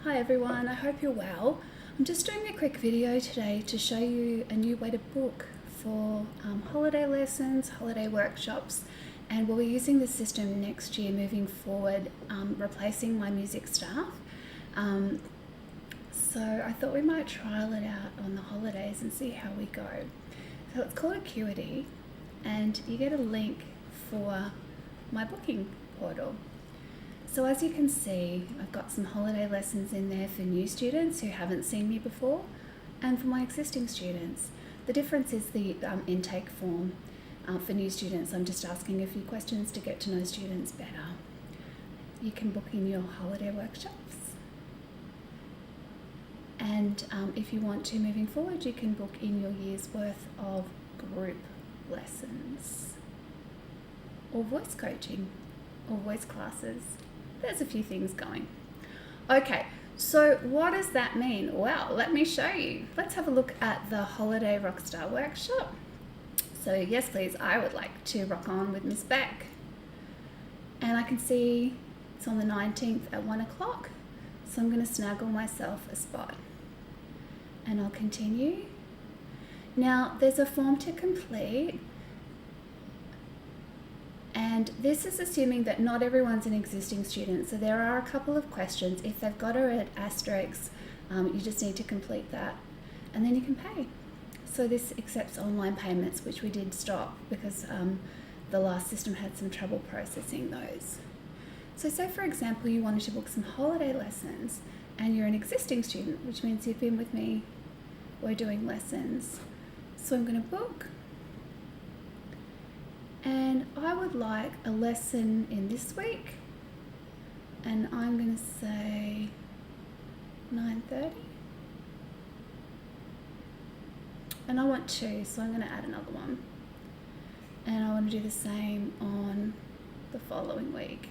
Hi everyone, I hope you're well. I'm just doing a quick video today to show you a new way to book for holiday lessons, holiday workshops, and we'll be using the system next year moving forward, replacing my music staff. So I thought we might trial it out on the holidays and see how we go. So it's called Acuity, and you get a link for my booking portal. So as you can see, I've got some holiday lessons in there for new students who haven't seen me before, and for my existing students. The difference is the intake form. For new students, I'm just asking a few questions to get to know students better. You can book in your holiday workshops. And if you want to, moving forward, you can book in your year's worth of group lessons, or voice coaching, or voice classes. There's a few things going. Okay, so what does that mean? Well, let me show you. Let's have a look at the Holiday Rockstar Workshop. So yes, please, I would like to rock on with Miss Beck. And I can see it's on the 19th at 1 o'clock. So I'm gonna snaggle myself a spot. And I'll continue. Now, there's a form to complete. And this is assuming that not everyone's an existing student. So there are a couple of questions. If they've got her at asterisk, you just need to complete that. And then you can pay. So this accepts online payments, which we did stop because the last system had some trouble processing those. So say, for example, you wanted to book some holiday lessons and you're an existing student, which means you've been with me, we're doing lessons. So I'm going to book. And I would like a lesson in this week, and I'm going to say 9:30. And I want two, so I'm going to add another one. And I want to do the same on the following week.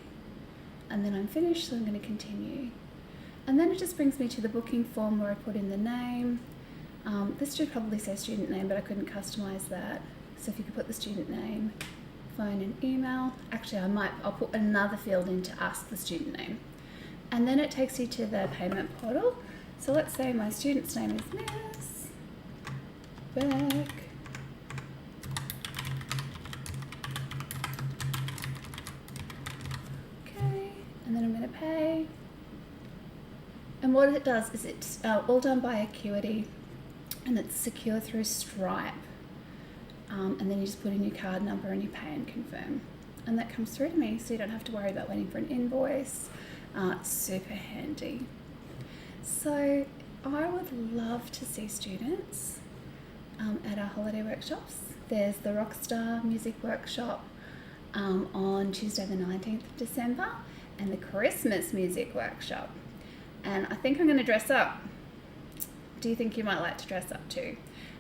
And then I'm finished, so I'm going to continue. And then it just brings me to the booking form where I put in the name. This should probably say student name, but I couldn't customize that. So if you could put the student name, phone and email. Actually, I'll put another field in to ask the student name. And then it takes you to the payment portal. So let's say my student's name is Miss Beck. Okay, and then I'm going to pay. And what it does is it's all done by Acuity, and it's secure through Stripe. And then you just put in your card number and you pay and confirm. And that comes through to me, so you don't have to worry about waiting for an invoice. Super handy. So I would love to see students at our holiday workshops. There's the Rockstar Music Workshop on Tuesday the 19th of December, and the Christmas Music Workshop. And I think I'm going to dress up. Do you think you might like to dress up too?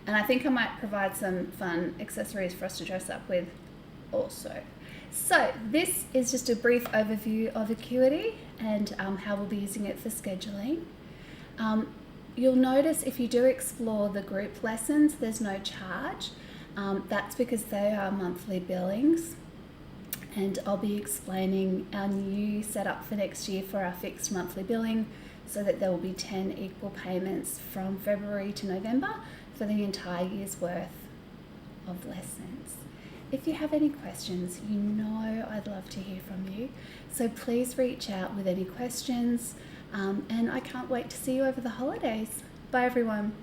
And I think I might provide some fun accessories for us to dress up with also. So this is just a brief overview of Acuity and how we'll be using it for scheduling. You'll notice if you do explore the group lessons, there's no charge. That's because they are monthly billings. And I'll be explaining our new setup for next year for our fixed monthly billing, so that there will be 10 equal payments from February to November for the entire year's worth of lessons. If you have any questions, you know I'd love to hear from you. So please reach out with any questions, and I can't wait to see you over the holidays. Bye everyone.